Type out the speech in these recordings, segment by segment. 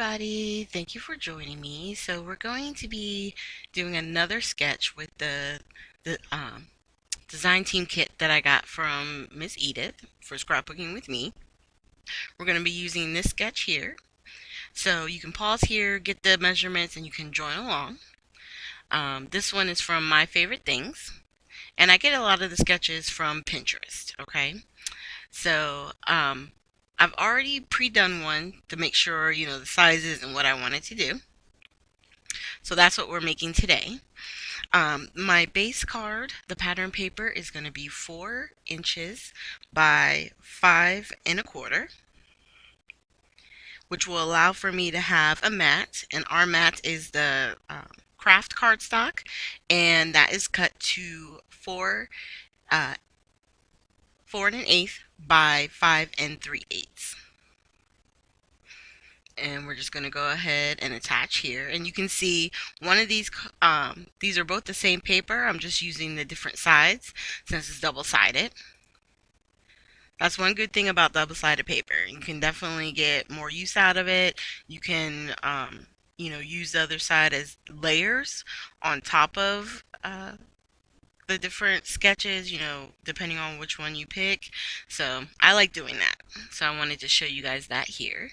everybody, thank you for joining me. So we're going to be doing another sketch with the design team kit that I got from Miss Edith for scrapbooking with me. We're going to be using this sketch here. So you can pause here, get the measurements, and you can join along. This one is from My Favorite Things, and I get a lot of the sketches from Pinterest, okay? So I've already pre-done one to make sure, the sizes and what I wanted to do. So that's what we're making today. My base card, the pattern paper, is going to be 4 inches by 5 1/4, which will allow for me to have a mat. And our mat is the craft cardstock, and that is cut to 4 1/8 by 5 3/8. And we're just going to go ahead and attach here, and you can see one of these are both the same paper. I'm just using the different sides since it's double-sided. That's one good thing about double-sided paper. You can definitely get more use out of it. You can use the other side as layers on top of the different sketches, depending on which one you pick. So I like doing that, so I wanted to show you guys that here.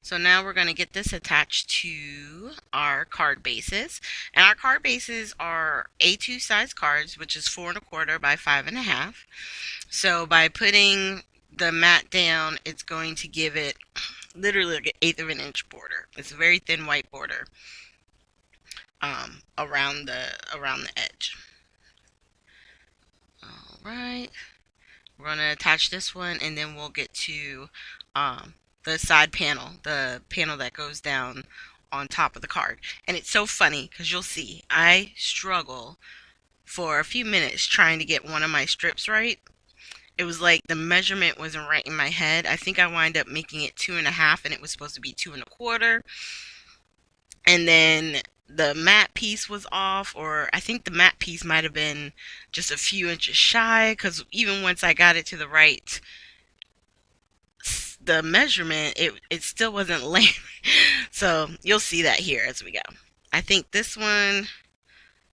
So now we're going to get this attached to our card bases. And our card bases are A2 size cards, which is 4 1/4 by 5 1/2. So by putting the mat down, it's going to give it literally like an 1/8 of an inch border. It's a very thin white border around the edge. All right. We're going to attach this one, and then we'll get to the side panel, the panel that goes down on top of the card. And it's so funny because you'll see I struggle for a few minutes trying to get one of my strips right. It was like the measurement wasn't right in my head. I think I wind up making it 2 1/2, and it was supposed to be 2 1/4. And then the mat piece was off, or I think the mat piece might have been just a few inches shy, because even once I got it to the measurement, it still wasn't laying. So you'll see that here as we go. I think this one,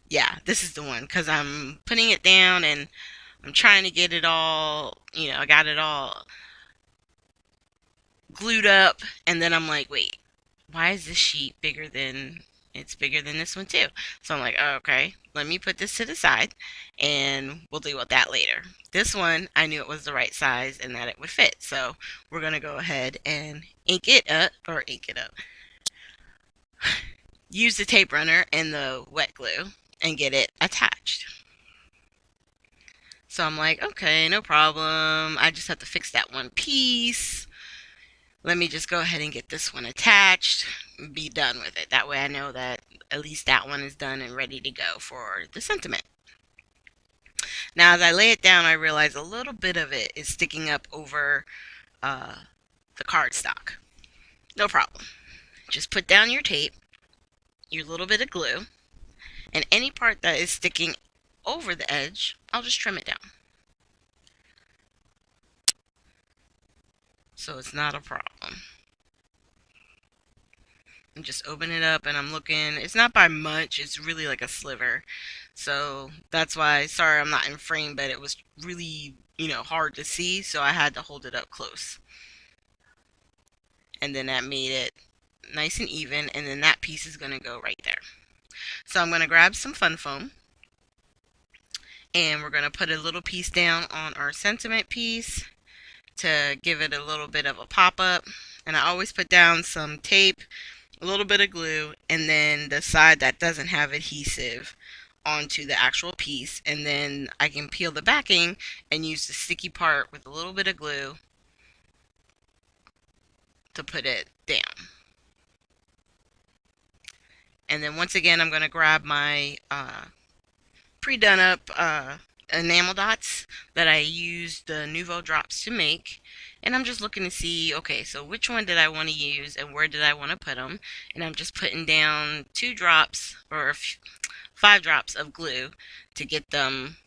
yeah, this is the one, because I'm putting it down and I'm trying to get it all, I got it all glued up, and then I'm like, wait, why is this sheet bigger than, it's bigger than this one too? So I'm like, oh, okay, let me put this to the side and we'll deal with that later. This one, I knew it was the right size and that it would fit. So we're going to go ahead and ink it up, use the tape runner and the wet glue and get it attached. So I'm like, okay, no problem. I just have to fix that one piece. Let me just go ahead and get this one attached, be done with it. That way I know that at least that one is done and ready to go for the sentiment. Now, as I lay it down, I realize a little bit of it is sticking up over the cardstock. No problem. Just put down your tape, your little bit of glue, and any part that is sticking over the edge, I'll just trim it down. So it's not a problem. And just open it up, and I'm looking, it's not by much, it's really like a sliver. So that's why, sorry I'm not in frame, but it was really, hard to see, so I had to hold it up close. And then that made it nice and even, and then that piece is going to go right there. So I'm going to grab some fun foam, and we're going to put a little piece down on our sentiment piece to give it a little bit of a pop-up. And I always put down some tape, a little bit of glue, and then the side that doesn't have adhesive onto the actual piece, and then I can peel the backing and use the sticky part with a little bit of glue to put it down. And then once again, I'm going to grab my pre-done up enamel dots that I used the Nouveau drops to make. And I'm just looking to see, okay, so which one did I want to use and where did I want to put them? And I'm just putting down 2 drops or 5 drops of glue to get them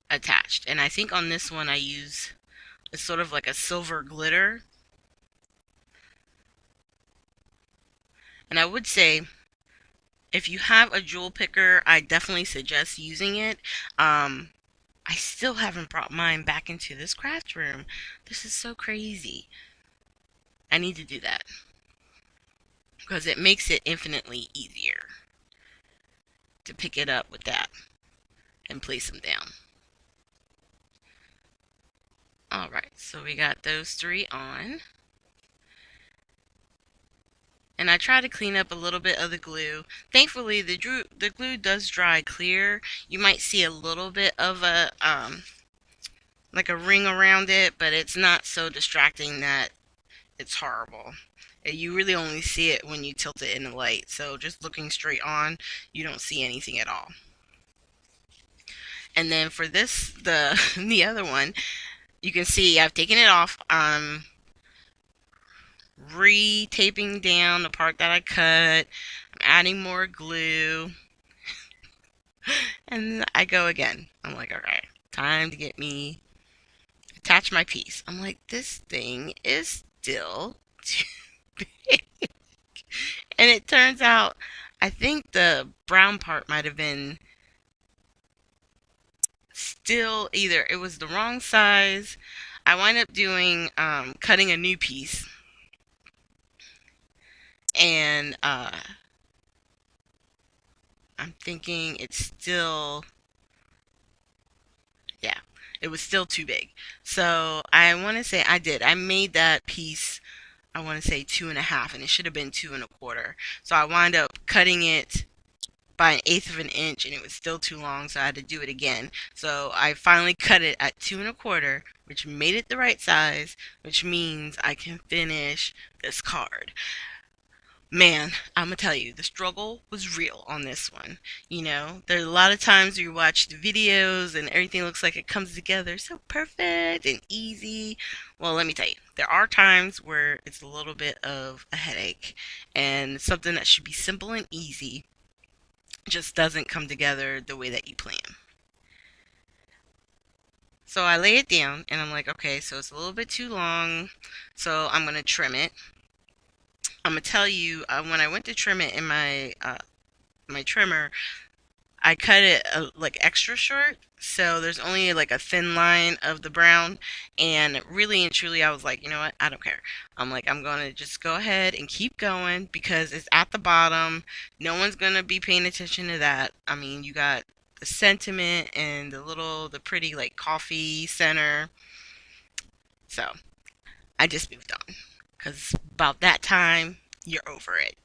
attached. And I think on this one I use, it's sort of like a silver glitter. And I would say, if you have a jewel picker, I definitely suggest using it. I still haven't brought mine back into this craft room. This is so crazy. I need to do that because it makes it infinitely easier to pick it up with that and place them down. Alright, so we got those three on. And I try to clean up a little bit of the glue. Thankfully, the glue does dry clear. You might see a little bit of a like a ring around it, but it's not so distracting that it's horrible. You really only see it when you tilt it in the light. So just looking straight on, you don't see anything at all. And then for this, the other one, you can see I've taken it off. Re-taping down the part that I cut. I'm adding more glue. And I go again. I'm like, okay, time to get me, attach my piece. I'm like, this thing is still too big. And it turns out, I think the brown part might have been still either, it was the wrong size. I wind up doing, cutting a new piece. And I'm thinking it's still, yeah, it was still too big. So I want to say I made that piece, I want to say 2.5, and it should have been 2.25. So I wound up cutting it by 1/8 of an inch, and it was still too long, so I had to do it again. So I finally cut it at 2.25, which made it the right size, which means I can finish this card. Man, I'm gonna tell you, the struggle was real on this one. You know, there's a lot of times you watch the videos and everything looks like it comes together so perfect and easy. Well, let me tell you, there are times where it's a little bit of a headache, and something that should be simple and easy just doesn't come together the way that you plan. So I lay it down and I'm like, okay, so it's a little bit too long, so I'm gonna trim it. I'm gonna tell you, when I went to trim it in my trimmer, I cut it like extra short, so there's only like a thin line of the brown. And really and truly, I was like, you know what? I don't care. I'm like, I'm gonna just go ahead and keep going because it's at the bottom. No one's gonna be paying attention to that. I mean, you got the sentiment and the pretty like coffee center. So I just moved on because about that time you're over it.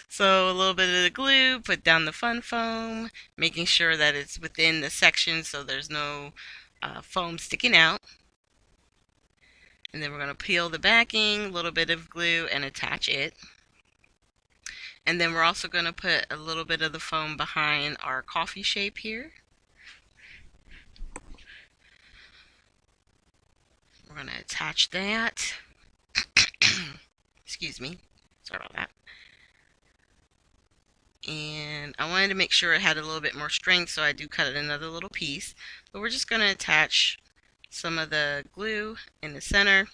So a little bit of the glue, put down the fun foam, making sure that it's within the section so there's no foam sticking out. And then we're going to peel the backing, a little bit of glue, and attach it. And then we're also going to put a little bit of the foam behind our coffee shape here. We're going to attach that. Excuse me. Sorry about that. And I wanted to make sure it had a little bit more strength, so I do cut another little piece. But we're just going to attach some of the glue in the center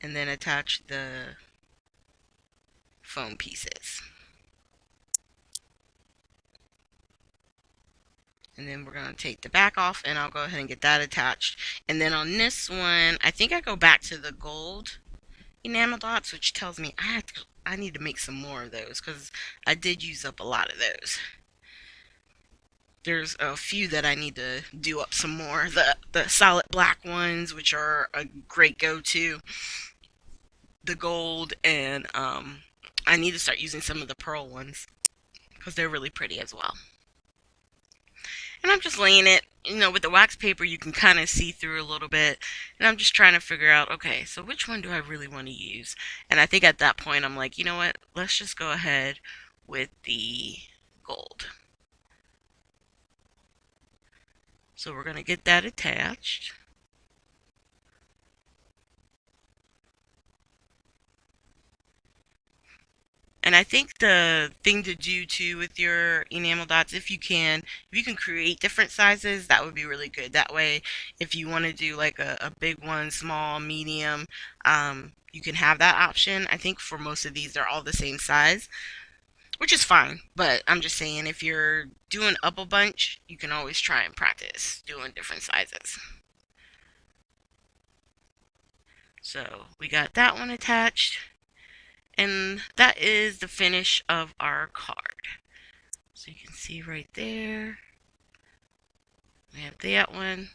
and then attach the foam pieces. And then we're going to take the back off and I'll go ahead and get that attached. And then on this one, I think I go back to the gold enamel dots, which tells me I need to make some more of those because I did use up a lot of those. There's a few that I need to do up some more. The solid black ones, which are a great go-to. The gold, and I need to start using some of the pearl ones because they're really pretty as well. And I'm just laying it, you know, with the wax paper you can kind of see through a little bit. And I'm just trying to figure out, okay, so which one do I really want to use? And I think at that point I'm like, you know what, let's just go ahead with the gold. So we're going to get that attached. And I think the thing to do too with your enamel dots, if you can create different sizes, that would be really good. That way, if you want to do like a big one, small, medium, you can have that option. I think for most of these, they're all the same size, which is fine. But I'm just saying, if you're doing up a bunch, you can always try and practice doing different sizes. So we got that one attached. And that is the finish of our card. So you can see right there, we have that one.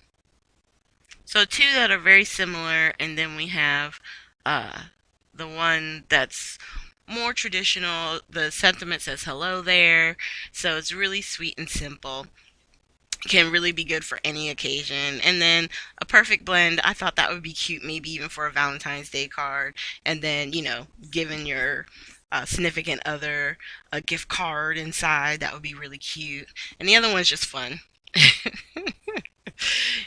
So two that are very similar, and then we have the one that's more traditional. The sentiment says hello there, so it's really sweet and simple. Can really be good for any occasion. And then a perfect blend, I thought that would be cute, maybe even for a Valentine's Day card. And then, giving your significant other a gift card inside, that would be really cute. And the other one's just fun.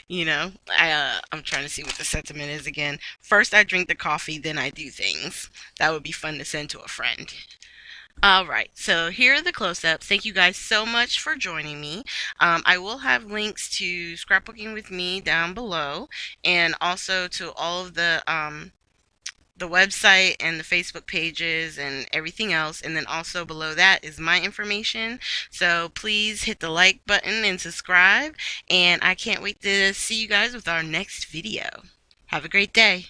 I'm trying to see what the sentiment is again. First I drink the coffee, then I do things. That would be fun to send to a friend. All right, so here are the close-ups. Thank you guys so much for joining me. I will have links to scrapbooking with me down below, and also to all of the website and the Facebook pages and everything else. And then also below that is my information. So please hit the like button and subscribe. And I can't wait to see you guys with our next video. Have a great day.